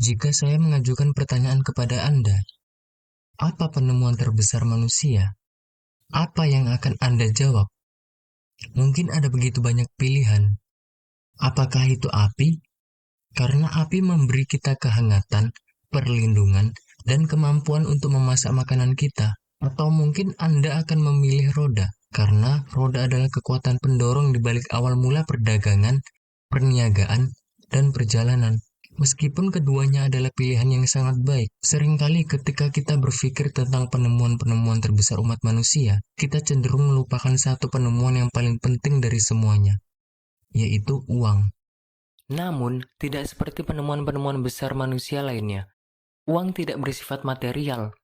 Jika saya mengajukan pertanyaan kepada Anda, apa penemuan terbesar manusia? Apa yang akan Anda jawab? Mungkin ada begitu banyak pilihan. Apakah itu api? Karena api memberi kita kehangatan, perlindungan, dan kemampuan untuk memasak makanan kita. Atau mungkin Anda akan memilih roda, karena roda adalah kekuatan pendorong di balik awal mula perdagangan, perniagaan, dan perjalanan. Meskipun keduanya adalah pilihan yang sangat baik, seringkali ketika kita berpikir tentang penemuan-penemuan terbesar umat manusia, kita cenderung melupakan satu penemuan yang paling penting dari semuanya, yaitu uang. Namun, tidak seperti penemuan-penemuan besar manusia lainnya. Uang tidak bersifat material.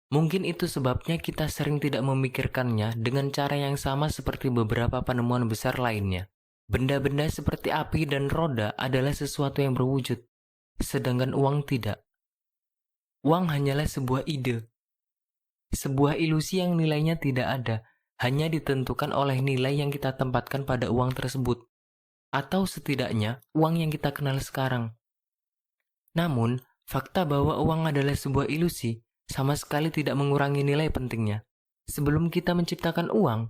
Mungkin itu sebabnya kita sering tidak memikirkannya dengan cara yang sama seperti beberapa penemuan besar lainnya. Benda-benda seperti api dan roda adalah sesuatu yang berwujud, sedangkan uang tidak. Uang hanyalah sebuah ide, sebuah ilusi yang nilainya tidak ada, hanya ditentukan oleh nilai yang kita tempatkan pada uang tersebut, atau setidaknya uang yang kita kenal sekarang. Namun, fakta bahwa uang adalah sebuah ilusi sama sekali tidak mengurangi nilai pentingnya. Sebelum kita menciptakan uang,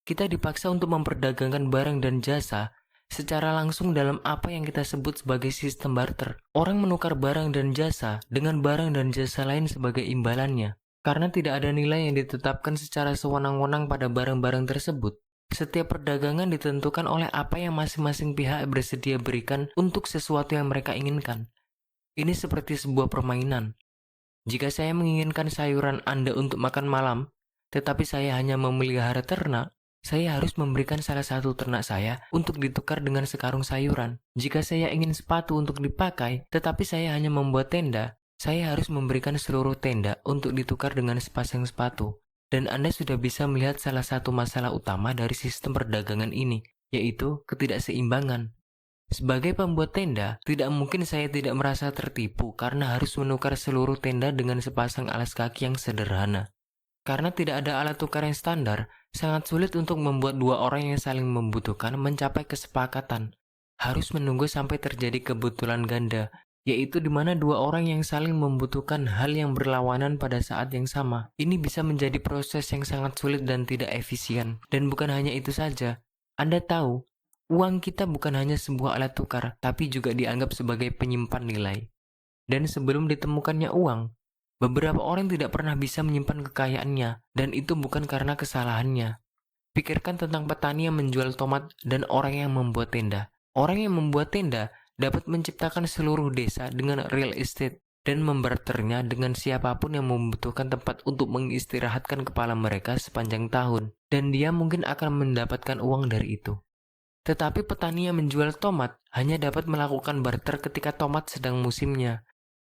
kita dipaksa untuk memperdagangkan barang dan jasa secara langsung dalam apa yang kita sebut sebagai sistem barter. Orang menukar barang dan jasa dengan barang dan jasa lain sebagai imbalannya. Karena tidak ada nilai yang ditetapkan secara sewenang-wenang pada barang-barang tersebut. Setiap perdagangan ditentukan oleh apa yang masing-masing pihak bersedia berikan untuk sesuatu yang mereka inginkan. Ini seperti sebuah permainan. Jika saya menginginkan sayuran Anda untuk makan malam, tetapi saya hanya memelihara ternak, saya harus memberikan salah satu ternak saya untuk ditukar dengan sekarung sayuran. Jika saya ingin sepatu untuk dipakai, tetapi saya hanya membuat tenda, saya harus memberikan seluruh tenda untuk ditukar dengan sepasang sepatu. Dan Anda sudah bisa melihat salah satu masalah utama dari sistem perdagangan ini, yaitu ketidakseimbangan. Sebagai pembuat tenda, tidak mungkin saya tidak merasa tertipu karena harus menukar seluruh tenda dengan sepasang alas kaki yang sederhana. Karena tidak ada alat tukar yang standar, sangat sulit untuk membuat dua orang yang saling membutuhkan mencapai kesepakatan. Harus menunggu sampai terjadi kebetulan ganda, yaitu di mana dua orang yang saling membutuhkan hal yang berlawanan pada saat yang sama. Ini bisa menjadi proses yang sangat sulit dan tidak efisien. Dan bukan hanya itu saja, Anda tahu, uang kita bukan hanya sebuah alat tukar, tapi juga dianggap sebagai penyimpan nilai. Dan sebelum ditemukannya uang, beberapa orang tidak pernah bisa menyimpan kekayaannya, dan itu bukan karena kesalahannya. Pikirkan tentang petani yang menjual tomat dan orang yang membuat tenda. Orang yang membuat tenda dapat menciptakan seluruh desa dengan real estate dan membarternya dengan siapapun yang membutuhkan tempat untuk mengistirahatkan kepala mereka sepanjang tahun, dan dia mungkin akan mendapatkan uang dari itu. Tetapi petani yang menjual tomat hanya dapat melakukan barter ketika tomat sedang musimnya.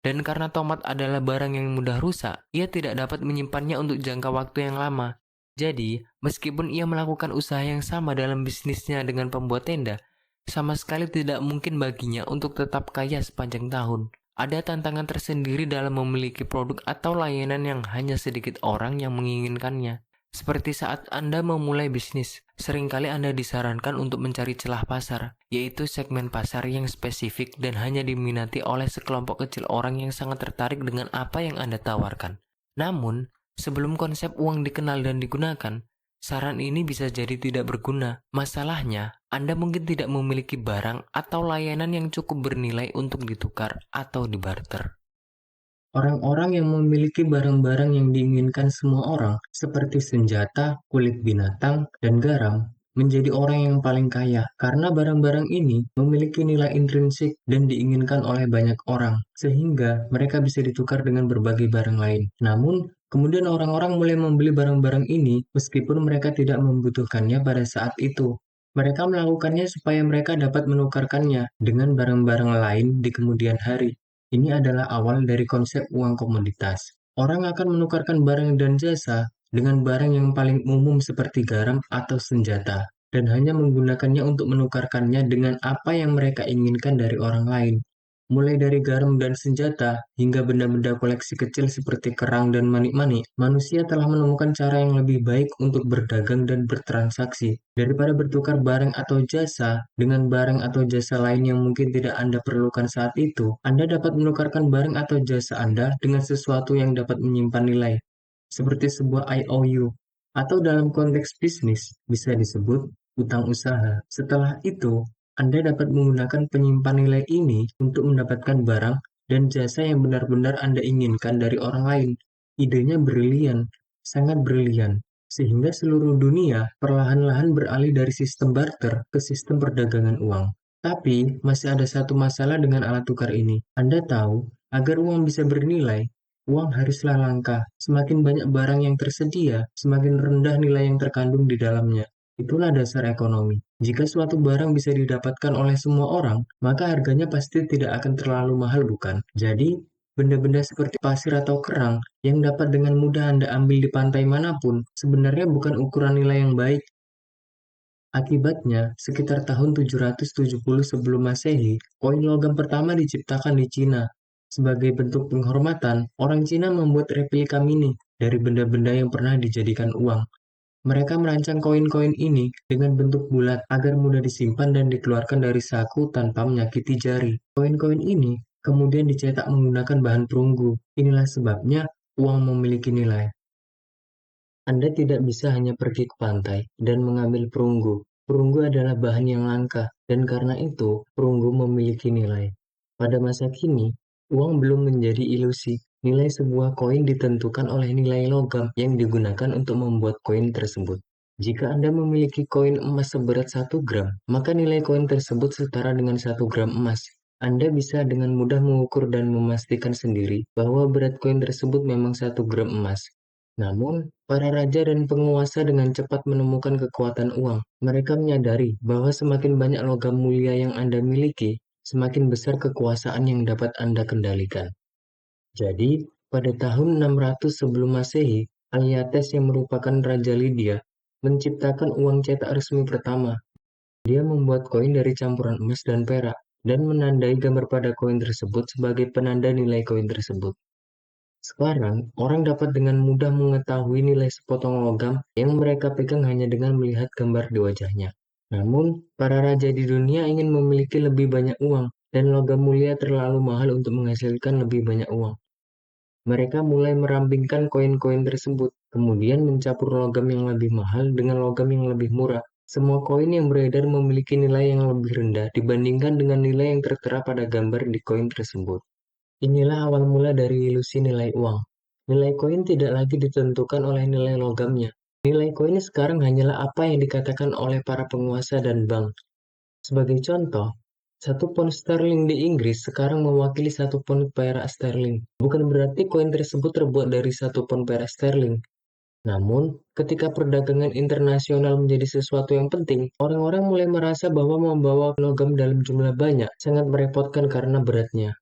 Dan karena tomat adalah barang yang mudah rusak, ia tidak dapat menyimpannya untuk jangka waktu yang lama. Jadi, meskipun ia melakukan usaha yang sama dalam bisnisnya dengan pembuat tenda, sama sekali tidak mungkin baginya untuk tetap kaya sepanjang tahun. Ada tantangan tersendiri dalam memiliki produk atau layanan yang hanya sedikit orang yang menginginkannya. Seperti saat Anda memulai bisnis, seringkali Anda disarankan untuk mencari celah pasar, yaitu segmen pasar yang spesifik dan hanya diminati oleh sekelompok kecil orang yang sangat tertarik dengan apa yang Anda tawarkan. Namun, sebelum konsep uang dikenal dan digunakan, saran ini bisa jadi tidak berguna. Masalahnya, Anda mungkin tidak memiliki barang atau layanan yang cukup bernilai untuk ditukar atau dibarter. Orang-orang yang memiliki barang-barang yang diinginkan semua orang, seperti senjata, kulit binatang, dan garam, menjadi orang yang paling kaya karena barang-barang ini memiliki nilai intrinsik dan diinginkan oleh banyak orang, sehingga mereka bisa ditukar dengan berbagai barang lain. Namun, kemudian orang-orang mulai membeli barang-barang ini meskipun mereka tidak membutuhkannya pada saat itu. Mereka melakukannya supaya mereka dapat menukarkannya dengan barang-barang lain di kemudian hari. Ini adalah awal dari konsep uang komoditas. Orang akan menukarkan barang dan jasa dengan barang yang paling umum seperti garam atau senjata, dan hanya menggunakannya untuk menukarkannya dengan apa yang mereka inginkan dari orang lain. Mulai dari garam dan senjata hingga benda-benda koleksi kecil seperti kerang dan manik-manik, manusia telah menemukan cara yang lebih baik untuk berdagang dan bertransaksi. Daripada bertukar barang atau jasa dengan barang atau jasa lain yang mungkin tidak Anda perlukan saat itu, Anda dapat menukarkan barang atau jasa Anda dengan sesuatu yang dapat menyimpan nilai, seperti sebuah IOU, atau dalam konteks bisnis bisa disebut utang usaha. Setelah itu, Anda dapat menggunakan penyimpan nilai ini untuk mendapatkan barang dan jasa yang benar-benar Anda inginkan dari orang lain. Idenya brilian, sangat brilian, sehingga seluruh dunia perlahan-lahan beralih dari sistem barter ke sistem perdagangan uang. Tapi, masih ada satu masalah dengan alat tukar ini. Anda tahu, agar uang bisa bernilai, uang haruslah langka. Semakin banyak barang yang tersedia, semakin rendah nilai yang terkandung di dalamnya. Itulah dasar ekonomi. Jika suatu barang bisa didapatkan oleh semua orang, maka harganya pasti tidak akan terlalu mahal, bukan? Jadi, benda-benda seperti pasir atau kerang yang dapat dengan mudah Anda ambil di pantai manapun sebenarnya bukan ukuran nilai yang baik. Akibatnya, sekitar tahun 770 sebelum Masehi, koin logam pertama diciptakan di Cina. Sebagai bentuk penghormatan, orang Cina membuat replika mini dari benda-benda yang pernah dijadikan uang. Mereka merancang koin-koin ini dengan bentuk bulat agar mudah disimpan dan dikeluarkan dari saku tanpa menyakiti jari. Koin-koin ini kemudian dicetak menggunakan bahan perunggu. Inilah sebabnya uang memiliki nilai. Anda tidak bisa hanya pergi ke pantai dan mengambil perunggu. Perunggu adalah bahan yang langka, dan karena itu perunggu memiliki nilai. Pada masa kini, uang belum menjadi ilusi. Nilai sebuah koin ditentukan oleh nilai logam yang digunakan untuk membuat koin tersebut. Jika Anda memiliki koin emas seberat 1 gram, maka nilai koin tersebut setara dengan 1 gram emas. Anda bisa dengan mudah mengukur dan memastikan sendiri bahwa berat koin tersebut memang 1 gram emas. Namun, para raja dan penguasa dengan cepat menemukan kekuatan uang. Mereka menyadari bahwa semakin banyak logam mulia yang Anda miliki, semakin besar kekuasaan yang dapat Anda kendalikan. Jadi, pada tahun 600 sebelum Masehi, Alyates yang merupakan Raja Lydia menciptakan uang cetak resmi pertama. Dia membuat koin dari campuran emas dan perak dan menandai gambar pada koin tersebut sebagai penanda nilai koin tersebut. Sekarang, orang dapat dengan mudah mengetahui nilai sepotong logam yang mereka pegang hanya dengan melihat gambar di wajahnya. Namun, para raja di dunia ingin memiliki lebih banyak uang, dan logam mulia terlalu mahal untuk menghasilkan lebih banyak uang. Mereka mulai merampingkan koin-koin tersebut, kemudian mencampur logam yang lebih mahal dengan logam yang lebih murah. Semua koin yang beredar memiliki nilai yang lebih rendah dibandingkan dengan nilai yang tertera pada gambar di koin tersebut. Inilah awal mula dari ilusi nilai uang. Nilai koin tidak lagi ditentukan oleh nilai logamnya. Nilai koin sekarang hanyalah apa yang dikatakan oleh para penguasa dan bank. Sebagai contoh, 1 pound sterling di Inggris sekarang mewakili 1 pound perak sterling. Bukan berarti koin tersebut terbuat dari 1 pound perak sterling. Namun, ketika perdagangan internasional menjadi sesuatu yang penting, orang-orang mulai merasa bahwa membawa logam dalam jumlah banyak sangat merepotkan karena beratnya.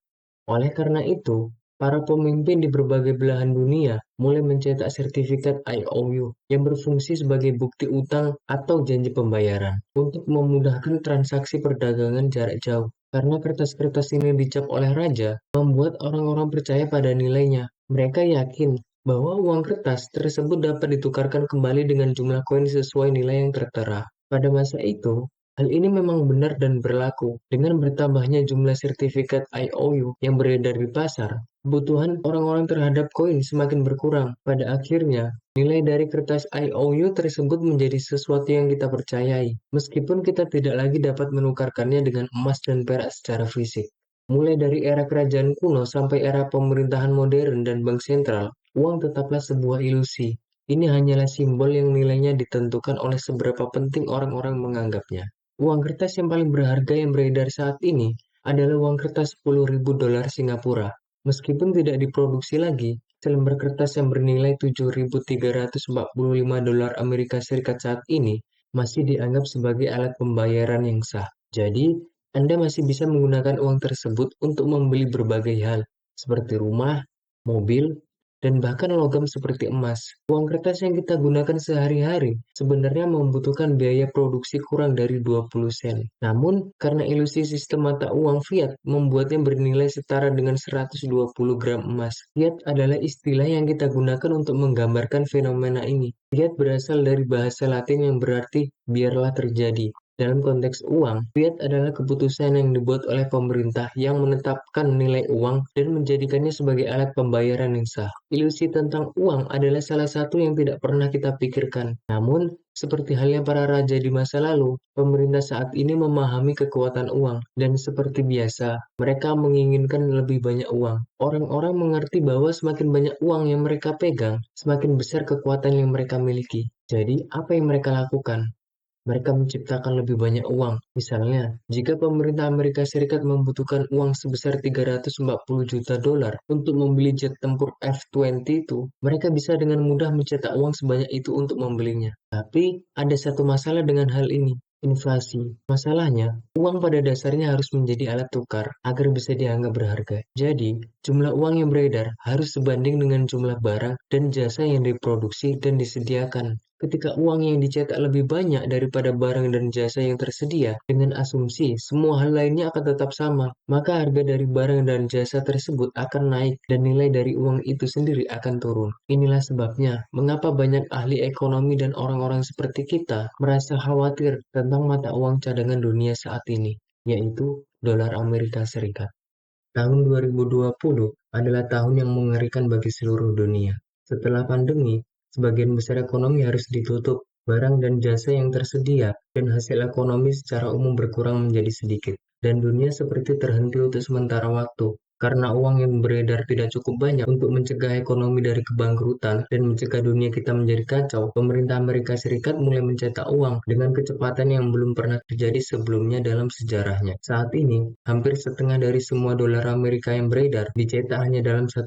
Oleh karena itu, para pemimpin di berbagai belahan dunia mulai mencetak sertifikat IOU yang berfungsi sebagai bukti utang atau janji pembayaran untuk memudahkan transaksi perdagangan jarak jauh. Karena kertas-kertas ini dicap oleh raja, membuat orang-orang percaya pada nilainya. Mereka yakin bahwa uang kertas tersebut dapat ditukarkan kembali dengan jumlah koin sesuai nilai yang tertera. Pada masa itu, hal ini memang benar dan berlaku. Dengan bertambahnya jumlah sertifikat IOU yang beredar di pasar, kebutuhan orang-orang terhadap koin semakin berkurang. Pada akhirnya, nilai dari kertas IOU tersebut menjadi sesuatu yang kita percayai, meskipun kita tidak lagi dapat menukarkannya dengan emas dan perak secara fisik. Mulai dari era kerajaan kuno sampai era pemerintahan modern dan bank sentral, uang tetaplah sebuah ilusi. Ini hanyalah simbol yang nilainya ditentukan oleh seberapa penting orang-orang menganggapnya. Uang kertas yang paling berharga yang beredar saat ini adalah uang kertas 10.000 dolar Singapura. Meskipun tidak diproduksi lagi, selembar kertas yang bernilai 7.345 dolar Amerika Serikat saat ini masih dianggap sebagai alat pembayaran yang sah. Jadi, Anda masih bisa menggunakan uang tersebut untuk membeli berbagai hal, seperti rumah, mobil, dan bahkan logam seperti emas. Uang kertas yang kita gunakan sehari-hari sebenarnya membutuhkan biaya produksi kurang dari 20 sen. Namun, karena ilusi sistem mata uang fiat membuatnya bernilai setara dengan 120 gram emas. Fiat adalah istilah yang kita gunakan untuk menggambarkan fenomena ini. Fiat berasal dari bahasa Latin yang berarti biarlah terjadi. Dalam konteks uang, fiat adalah keputusan yang dibuat oleh pemerintah yang menetapkan nilai uang dan menjadikannya sebagai alat pembayaran yang sah. Ilusi tentang uang adalah salah satu yang tidak pernah kita pikirkan. Namun, seperti halnya para raja di masa lalu, pemerintah saat ini memahami kekuatan uang, dan seperti biasa, mereka menginginkan lebih banyak uang. Orang-orang mengerti bahwa semakin banyak uang yang mereka pegang, semakin besar kekuatan yang mereka miliki. Jadi, apa yang mereka lakukan? Mereka menciptakan lebih banyak uang. Misalnya, jika pemerintah Amerika Serikat membutuhkan uang sebesar 340 juta dolar untuk membeli jet tempur F-20 itu, mereka bisa dengan mudah mencetak uang sebanyak itu untuk membelinya. Tapi, ada satu masalah dengan hal ini. Inflasi. Masalahnya, uang pada dasarnya harus menjadi alat tukar agar bisa dianggap berharga. Jadi, jumlah uang yang beredar harus sebanding dengan jumlah barang dan jasa yang diproduksi dan disediakan. Ketika uang yang dicetak lebih banyak daripada barang dan jasa yang tersedia, dengan asumsi semua hal lainnya akan tetap sama, maka harga dari barang dan jasa tersebut akan naik dan nilai dari uang itu sendiri akan turun. Inilah sebabnya mengapa banyak ahli ekonomi dan orang-orang seperti kita merasa khawatir tentang mata uang cadangan dunia saat ini, yaitu dolar Amerika Serikat. Tahun 2020 adalah tahun yang mengerikan bagi seluruh dunia. Setelah pandemi, sebagian besar ekonomi harus ditutup, barang dan jasa yang tersedia, dan hasil ekonomi secara umum berkurang menjadi sedikit. Dan dunia seperti terhenti untuk sementara waktu, karena uang yang beredar tidak cukup banyak untuk mencegah ekonomi dari kebangkrutan dan mencegah dunia kita menjadi kacau. Pemerintah Amerika Serikat mulai mencetak uang dengan kecepatan yang belum pernah terjadi sebelumnya dalam sejarahnya. Saat ini, hampir setengah dari semua dolar Amerika yang beredar dicetak hanya dalam 1,5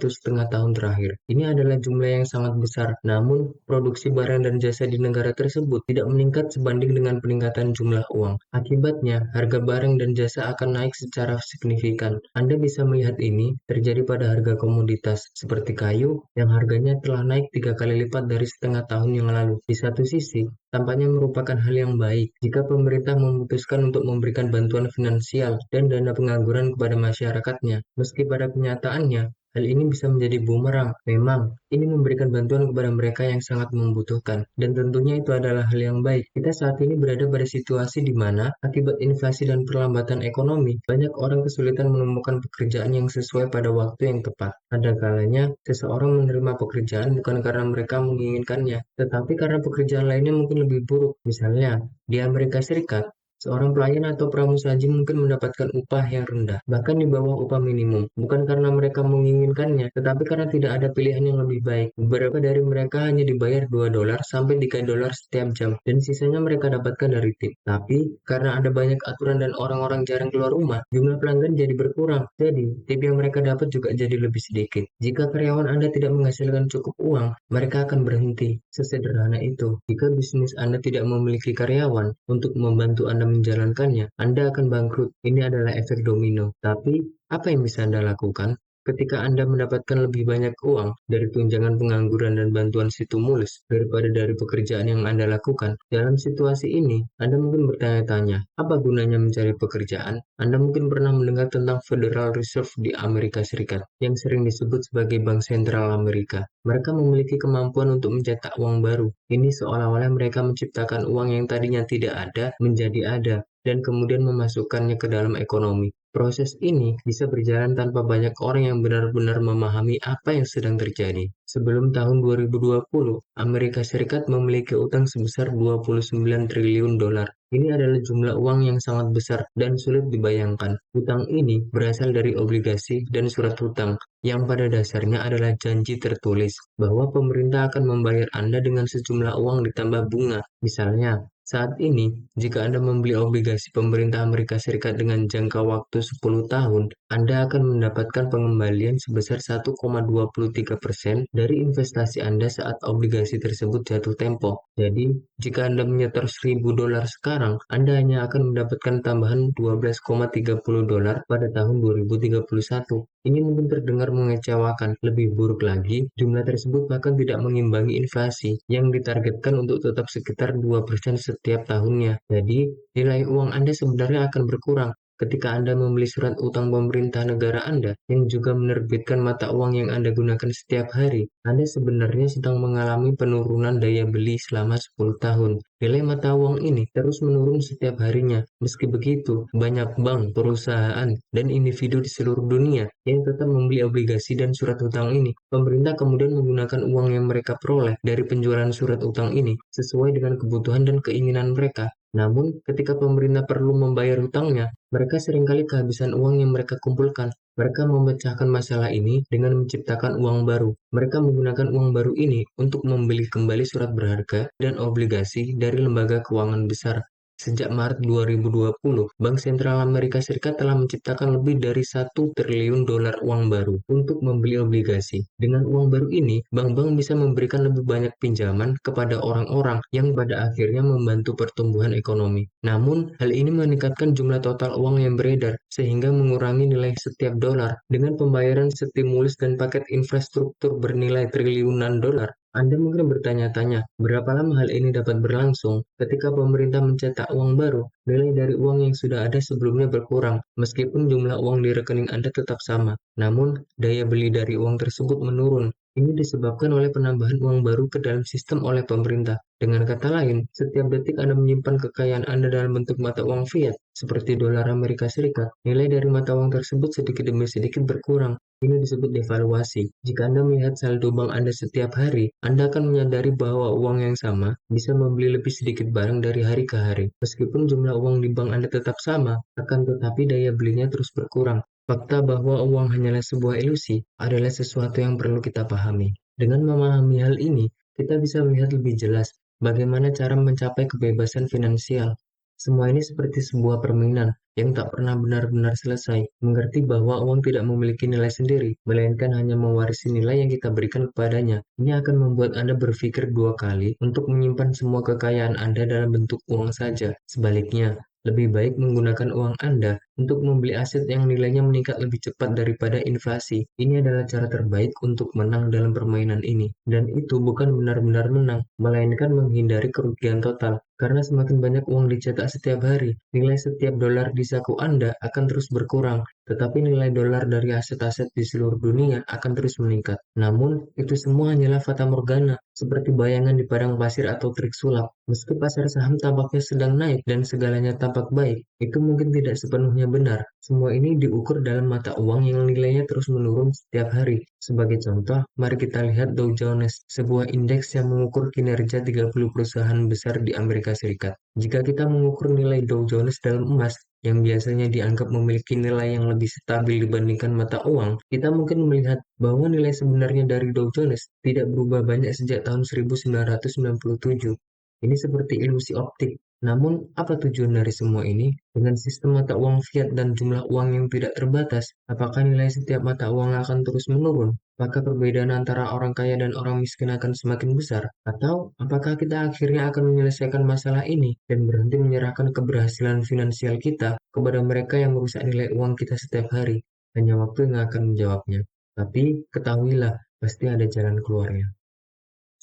tahun terakhir. Ini adalah jumlah yang sangat besar, namun produksi barang dan jasa di negara tersebut tidak meningkat sebanding dengan peningkatan jumlah uang. Akibatnya, harga barang dan jasa akan naik secara signifikan. Anda bisa melihat ini terjadi pada harga komoditas seperti kayu yang harganya telah naik 3 kali lipat dari setengah tahun yang lalu. Di satu sisi, tampaknya merupakan hal yang baik jika pemerintah memutuskan untuk memberikan bantuan finansial dan dana pengangguran kepada masyarakatnya. Meski pada kenyataannya, hal ini bisa menjadi bumerang. Memang, ini memberikan bantuan kepada mereka yang sangat membutuhkan, dan tentunya itu adalah hal yang baik. Kita saat ini berada pada situasi di mana, akibat inflasi dan perlambatan ekonomi, banyak orang kesulitan menemukan pekerjaan yang sesuai pada waktu yang tepat. Ada kalanya, seseorang menerima pekerjaan bukan karena mereka menginginkannya, tetapi karena pekerjaan lainnya mungkin lebih buruk. Misalnya, di Amerika Serikat, seorang pelayan atau pramusaji mungkin mendapatkan upah yang rendah, bahkan di bawah upah minimum, bukan karena mereka menginginkannya, tetapi karena tidak ada pilihan yang lebih baik. Beberapa dari mereka hanya dibayar 2 dolar sampai 3 dolar setiap jam, dan sisanya mereka dapatkan dari tip. Tapi, karena ada banyak aturan dan orang-orang jarang keluar rumah, jumlah pelanggan jadi berkurang. Jadi, tip yang mereka dapat juga jadi lebih sedikit. Jika karyawan Anda tidak menghasilkan cukup uang, mereka akan berhenti. Sesederhana itu. Jika bisnis Anda tidak memiliki karyawan untuk membantu Anda menjalankannya, Anda akan bangkrut. Ini adalah efek domino. Tapi, apa yang bisa Anda lakukan? Ketika Anda mendapatkan lebih banyak uang dari tunjangan pengangguran dan bantuan stimulus daripada dari pekerjaan yang Anda lakukan, dalam situasi ini, Anda mungkin bertanya-tanya, apa gunanya mencari pekerjaan? Anda mungkin pernah mendengar tentang Federal Reserve di Amerika Serikat, yang sering disebut sebagai Bank Sentral Amerika. Mereka memiliki kemampuan untuk mencetak uang baru. Ini seolah-olah mereka menciptakan uang yang tadinya tidak ada menjadi ada, dan kemudian memasukkannya ke dalam ekonomi. Proses ini bisa berjalan tanpa banyak orang yang benar-benar memahami apa yang sedang terjadi. Sebelum tahun 2020, Amerika Serikat memiliki utang sebesar 29 triliun dolar. Ini adalah jumlah uang yang sangat besar dan sulit dibayangkan. Utang ini berasal dari obligasi dan surat hutang, yang pada dasarnya adalah janji tertulis bahwa pemerintah akan membayar Anda dengan sejumlah uang ditambah bunga. Misalnya, saat ini, jika Anda membeli obligasi pemerintah Amerika Serikat dengan jangka waktu 10 tahun, Anda akan mendapatkan pengembalian sebesar 1,23% dari investasi Anda saat obligasi tersebut jatuh tempo. Jadi, jika Anda menyetor $1.000 sekarang, Anda hanya akan mendapatkan tambahan $12,30 pada tahun 2031. Ini mungkin terdengar mengecewakan. Lebih buruk lagi, jumlah tersebut bahkan tidak mengimbangi inflasi yang ditargetkan untuk tetap sekitar 2% setiap tahunnya. Jadi, nilai uang Anda sebenarnya akan berkurang. Ketika Anda membeli surat utang pemerintah negara Anda yang juga menerbitkan mata uang yang Anda gunakan setiap hari, Anda sebenarnya sedang mengalami penurunan daya beli selama 10 tahun. Nilai mata uang ini terus menurun setiap harinya. Meski begitu, banyak bank, perusahaan, dan individu di seluruh dunia yang tetap membeli obligasi dan surat utang ini. Pemerintah kemudian menggunakan uang yang mereka peroleh dari penjualan surat utang ini sesuai dengan kebutuhan dan keinginan mereka. Namun, ketika pemerintah perlu membayar hutangnya, mereka seringkali kehabisan uang yang mereka kumpulkan. Mereka memecahkan masalah ini dengan menciptakan uang baru. Mereka menggunakan uang baru ini untuk membeli kembali surat berharga dan obligasi dari lembaga keuangan besar. Sejak Maret 2020, Bank Sentral Amerika Serikat telah menciptakan lebih dari $1 triliun uang baru untuk membeli obligasi. Dengan uang baru ini, bank-bank bisa memberikan lebih banyak pinjaman kepada orang-orang yang pada akhirnya membantu pertumbuhan ekonomi. Namun, hal ini meningkatkan jumlah total uang yang beredar, sehingga mengurangi nilai setiap dolar. Dengan pembayaran stimulus dan paket infrastruktur bernilai triliunan dolar, Anda mungkin bertanya-tanya, berapa lama hal ini dapat berlangsung? Ketika pemerintah mencetak uang baru, nilai dari uang yang sudah ada sebelumnya berkurang, meskipun jumlah uang di rekening Anda tetap sama. Namun, daya beli dari uang tersebut menurun. Ini disebabkan oleh penambahan uang baru ke dalam sistem oleh pemerintah. Dengan kata lain, setiap detik Anda menyimpan kekayaan Anda dalam bentuk mata uang fiat, seperti dolar Amerika Serikat, nilai dari mata uang tersebut sedikit demi sedikit berkurang. Ini disebut devaluasi. Jika Anda melihat saldo bank Anda setiap hari, Anda akan menyadari bahwa uang yang sama bisa membeli lebih sedikit barang dari hari ke hari. Meskipun jumlah uang di bank Anda tetap sama, akan tetapi daya belinya terus berkurang. Fakta bahwa uang hanyalah sebuah ilusi adalah sesuatu yang perlu kita pahami. Dengan memahami hal ini, kita bisa melihat lebih jelas bagaimana cara mencapai kebebasan finansial. Semua ini seperti sebuah permainan yang tak pernah benar-benar selesai. Mengerti bahwa uang tidak memiliki nilai sendiri, melainkan hanya mewarisi nilai yang kita berikan kepadanya. Ini akan membuat Anda berpikir dua kali untuk menyimpan semua kekayaan Anda dalam bentuk uang saja. Sebaliknya, lebih baik menggunakan uang Anda untuk membeli aset yang nilainya meningkat lebih cepat daripada inflasi. Ini adalah cara terbaik untuk menang dalam permainan ini. Dan itu bukan benar-benar menang, melainkan menghindari kerugian total. Karena semakin banyak uang dicetak setiap hari, nilai setiap dolar di saku Anda akan terus berkurang, tetapi nilai dolar dari aset-aset di seluruh dunia akan terus meningkat. Namun, itu semua hanyalah fata morgana, seperti bayangan di padang pasir atau trik sulap. Meski pasar saham tampaknya sedang naik dan segalanya tampak baik, itu mungkin tidak sepenuhnya benar. Semua ini diukur dalam mata uang yang nilainya terus menurun setiap hari. Sebagai contoh, mari kita lihat Dow Jones, sebuah indeks yang mengukur kinerja 30 perusahaan besar di Amerika Serikat. Jika kita mengukur nilai Dow Jones dalam emas, yang biasanya dianggap memiliki nilai yang lebih stabil dibandingkan mata uang, kita mungkin melihat bahwa nilai sebenarnya dari Dow Jones tidak berubah banyak sejak tahun 1997. Ini seperti ilusi optik. Namun, apa tujuan dari semua ini? Dengan sistem mata uang fiat dan jumlah uang yang tidak terbatas, apakah nilai setiap mata uang akan terus menurun? Apakah perbedaan antara orang kaya dan orang miskin akan semakin besar? Atau apakah kita akhirnya akan menyelesaikan masalah ini dan berhenti menyerahkan keberhasilan finansial kita kepada mereka yang merusak nilai uang kita setiap hari? Hanya waktu yang akan menjawabnya. Tapi ketahuilah, pasti ada jalan keluarnya.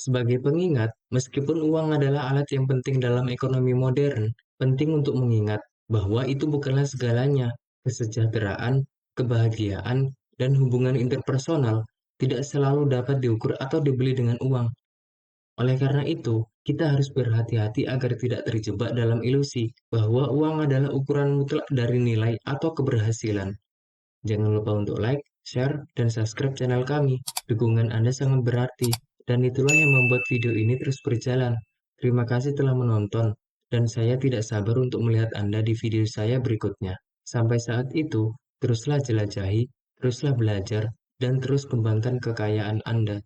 Sebagai pengingat, meskipun uang adalah alat yang penting dalam ekonomi modern, penting untuk mengingat bahwa itu bukanlah segalanya. Kesejahteraan, kebahagiaan, dan hubungan interpersonal tidak selalu dapat diukur atau dibeli dengan uang. Oleh karena itu, kita harus berhati-hati agar tidak terjebak dalam ilusi bahwa uang adalah ukuran mutlak dari nilai atau keberhasilan. Jangan lupa untuk like, share, dan subscribe channel kami. Dukungan Anda sangat berarti, dan itulah yang membuat video ini terus berjalan. Terima kasih telah menonton, dan saya tidak sabar untuk melihat Anda di video saya berikutnya. Sampai saat itu, teruslah jelajahi, teruslah belajar, dan terus kembangkan kekayaan Anda.